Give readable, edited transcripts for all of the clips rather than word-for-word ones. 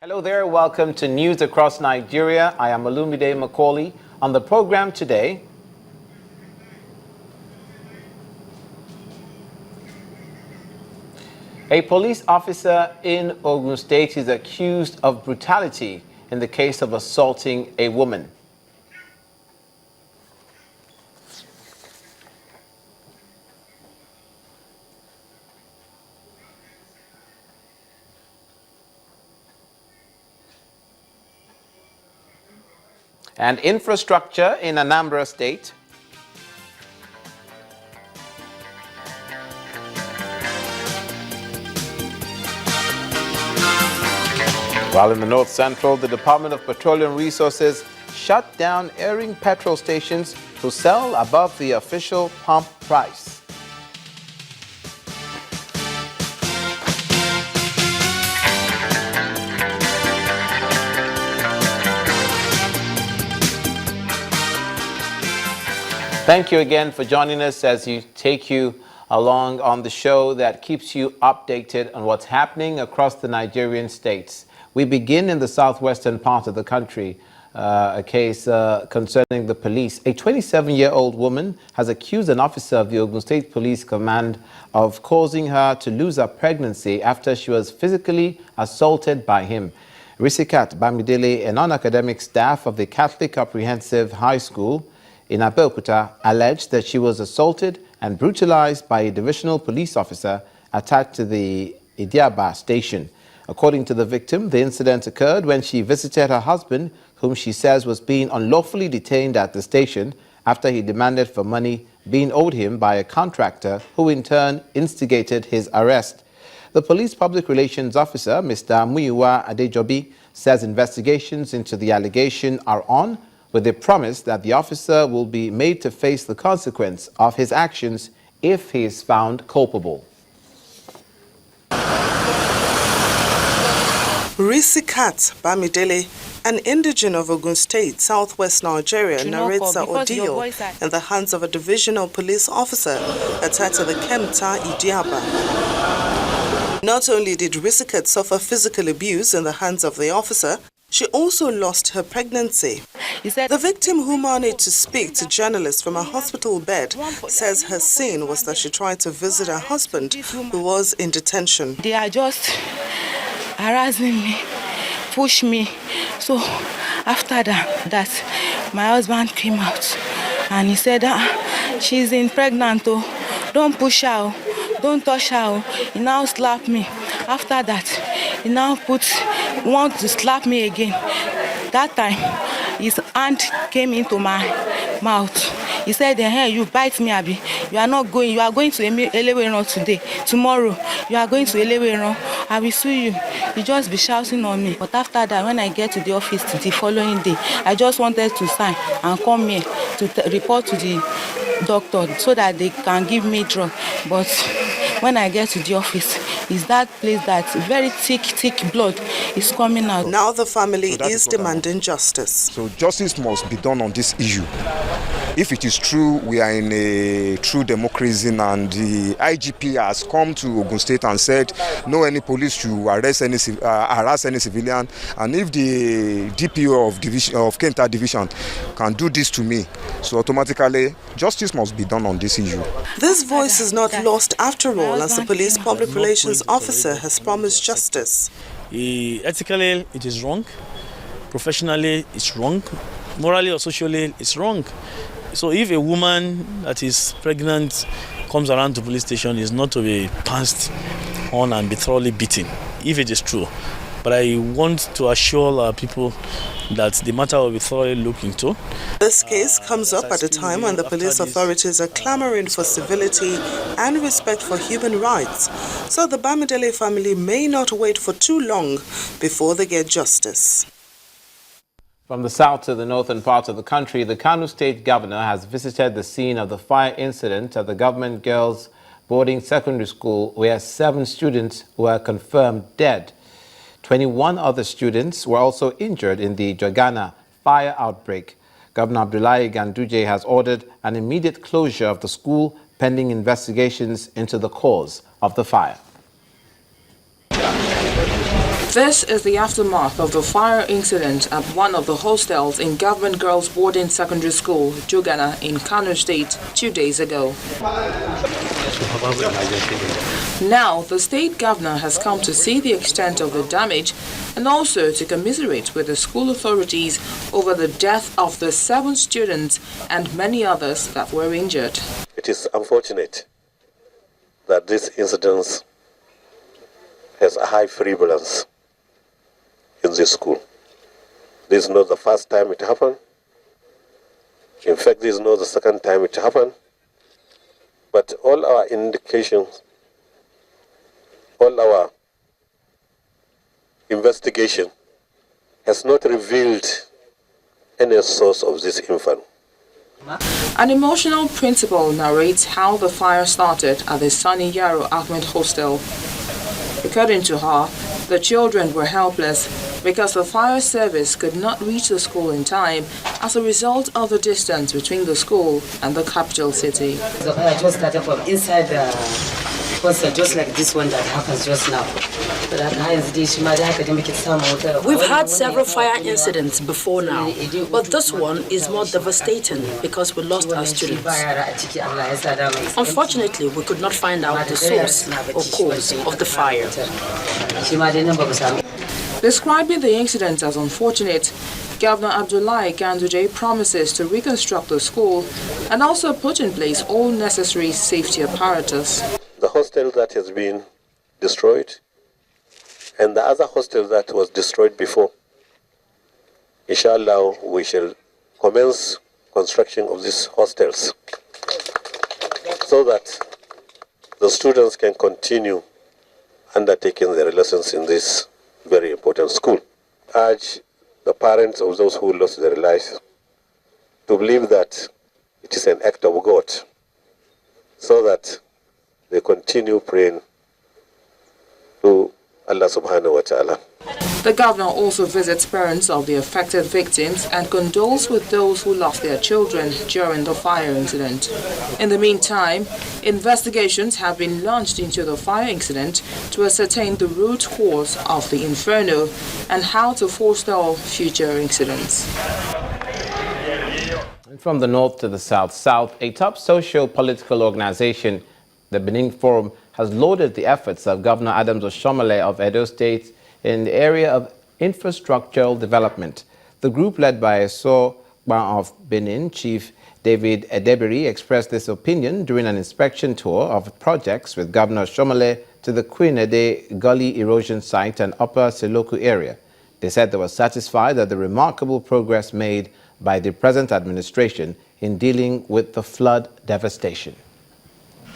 Hello there, welcome to News Across Nigeria. I am Bamidele Macaulay. On the program today, a police officer in Ogun State is accused of brutality in the case of assaulting a woman. And infrastructure in Anambra State. While in the North Central, the Department of Petroleum Resources shut down airing petrol stations to sell above the official pump price. Thank you again for joining us as we take you along on the show that keeps you updated on what's happening across the Nigerian states. We begin in the southwestern part of the country, a case concerning the police. A 27-year-old woman has accused an officer of the Ogun State Police Command of causing her to lose her pregnancy after she was physically assaulted by him. Risikat Bamidele, a non-academic staff of the Catholic Comprehensive High School in Abeokuta, alleged that she was assaulted and brutalized by a divisional police officer attached to the Idiaba station. According to the victim, the incident occurred when she visited her husband, whom she says was being unlawfully detained at the station after he demanded for money being owed him by a contractor who in turn instigated his arrest. The police public relations officer, Mr. Muyiwa Adejobi, says investigations into the allegation are on, with a promise that the officer will be made to face the consequence of his actions if he is found culpable. Risikat Bamidele, an indigene of Ogun State, southwest Nigeria, narrates her ordeal in the hands of a divisional police officer attached to the Kemta Idiaba. Not only did Risikat suffer physical abuse in the hands of the officer, she also lost her pregnancy. The victim, who managed to speak to journalists from a hospital bed, says her scene was that she tried to visit her husband, who was in detention. They are just harassing me, push me. So after that, my husband came out and he said, she's pregnant, oh, don't push her, don't touch her. He now slapped me. After that, he now want to slap me again. That time, his hand came into my mouth. He said, hey, you bite me, Abi. You are not going. You are going to Eleweron today. Tomorrow, you are going to Eleweron. I will sue you. He just be shouting on me. But after that, when I get to the office the following day, I just wanted to sign and come here to report to the doctor so that they can give me drug. But when I get to the office, is that place that very thick blood is coming out. Now the family is demanding justice. So justice must be done on this issue. If it is true we are in a true democracy and the IGP has come to Ogun State and said no any police should harass any civilian, and if the DPO of Kenta Division can do this to me, so automatically justice must be done on this issue. This voice is not lost after all, as the police public relations officer has promised justice. Ethically, it is wrong. Professionally, it's wrong. Morally or socially, it's wrong. So if a woman that is pregnant comes around to the police station, is not to be pounced on and be thoroughly beaten, if it is true. But I want to assure our people that the matter will be thoroughly looked into. This case comes up at a time when the police authorities are clamoring for civility and respect for human rights. So the Bamidele family may not wait for too long before they get justice. From the south to the northern part of the country, the Kano State Governor has visited the scene of the fire incident at the government girls' boarding secondary school, where 7 students were confirmed dead. 21 other students were also injured in the Jogana fire outbreak. Governor Abdullahi Ganduje has ordered an immediate closure of the school pending investigations into the cause of the fire. This is the aftermath of the fire incident at one of the hostels in Government Girls Boarding Secondary School, Jogana, in Kano State 2 days ago. Now, the state governor has come to see the extent of the damage and also to commiserate with the school authorities over the death of the 7 students and many others that were injured. It is unfortunate that this incident has a high prevalence in this school. This is not the first time it happened. In fact, this is not the second time it happened. But all our indications, all our investigation has not revealed any source of this infant. An emotional principal narrates how the fire started at the Sani Yaro Ahmed hostel. According to her, the children were helpless because the fire service could not reach the school in time as a result of the distance between the school and the capital city. The fire just started from inside the hostel, just like this one that happens just now. We've had several fire incidents before now, but this one is more devastating because we lost our students. Unfortunately, we could not find out the source or cause of the fire. Describing the incident as unfortunate, Governor Abdullahi Ganduje promises to reconstruct the school and also put in place all necessary safety apparatus. The hostel that has been destroyed and the other hostel that was destroyed before, inshallah, we shall commence construction of these hostels so that the students can continue undertaking their lessons in this very important school. I urge the parents of those who lost their lives to believe that it is an act of God, so that they continue praying to Allah subhanahu wa ta'ala. The governor also visits parents of the affected victims and condoles with those who lost their children during the fire incident. In the meantime, investigations have been launched into the fire incident to ascertain the root cause of the inferno and how to forestall future incidents. From the north to the south, a top socio-political organization, the Benin Forum, has lauded the efforts of Governor Adams Oshiomhole of Edo State in the area of infrastructural development. The group, led by Esso of Benin Chief David Edebiri, expressed this opinion during an inspection tour of projects with Governor Oshiomhole to the Queen Ede Gully erosion site and Upper Seloku area. They said they were satisfied at the remarkable progress made by the present administration in dealing with the flood devastation.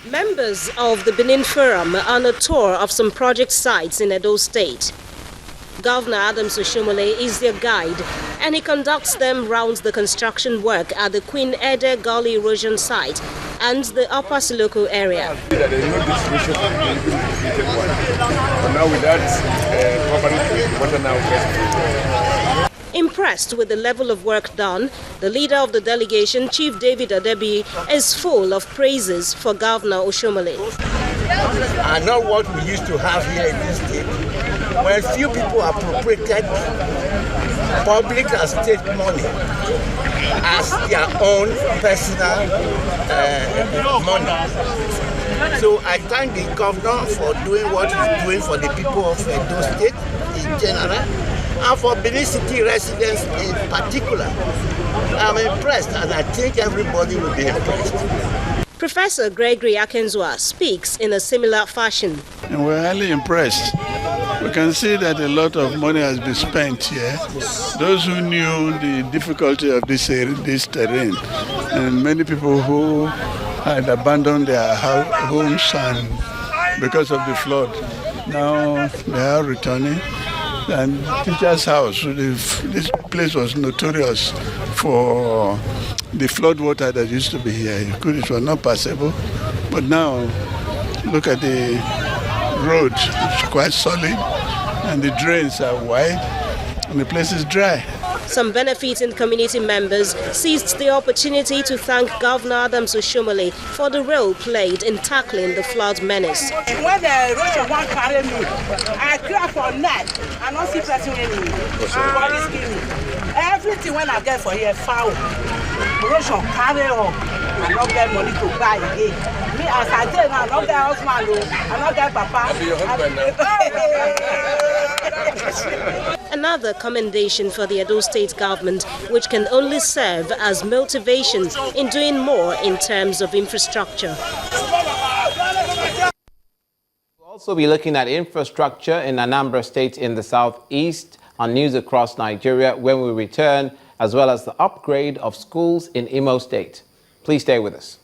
Members of the Benin Forum are on a tour of some project sites in Edo State. Governor Adams Oshiomhole is their guide, and he conducts them round the construction work at the Queen Ede Gully erosion site and the Upper Seloku area. There is no distribution for the but now with that, probably water now gets. Impressed with the level of work done, the leader of the delegation, Chief David Edebiri, is full of praises for Governor Oshiomhole. And not what we used to have here in this state, where few people appropriated public and state money as their own personal money. So I thank the governor for doing what he's doing for the people of Edo State in general, and for Benin City residents in particular. I'm impressed, and I think everybody will be impressed. Professor Gregory Akenzua speaks in a similar fashion. And we're highly impressed. We can see that a lot of money has been spent here. Those who knew the difficulty of this terrain, and many people who had abandoned their homes and because of the flood, now they are returning. And teacher's house, this place was notorious for the flood water that used to be here. It was not passable, but now look at the road, it's quite solid, and the drains are wide, and the place is dry. Some benefiting community members seized the opportunity to thank Governor Adams Oshiomhole for the role played in tackling the flood menace. When the erosion one carry me, I cry for night, I don't see person with me. Police give me. Everything when I get for here, foul. Corruption carry on. I don't get money to buy again. Me as I tell now, I don't get husband, I don't get papa. Another commendation for the Edo State government, which can only serve as motivation in doing more in terms of infrastructure. We'll also be looking at infrastructure in a number of states in the southeast on News Across Nigeria when we return, as well as the upgrade of schools in Imo State. Please stay with us.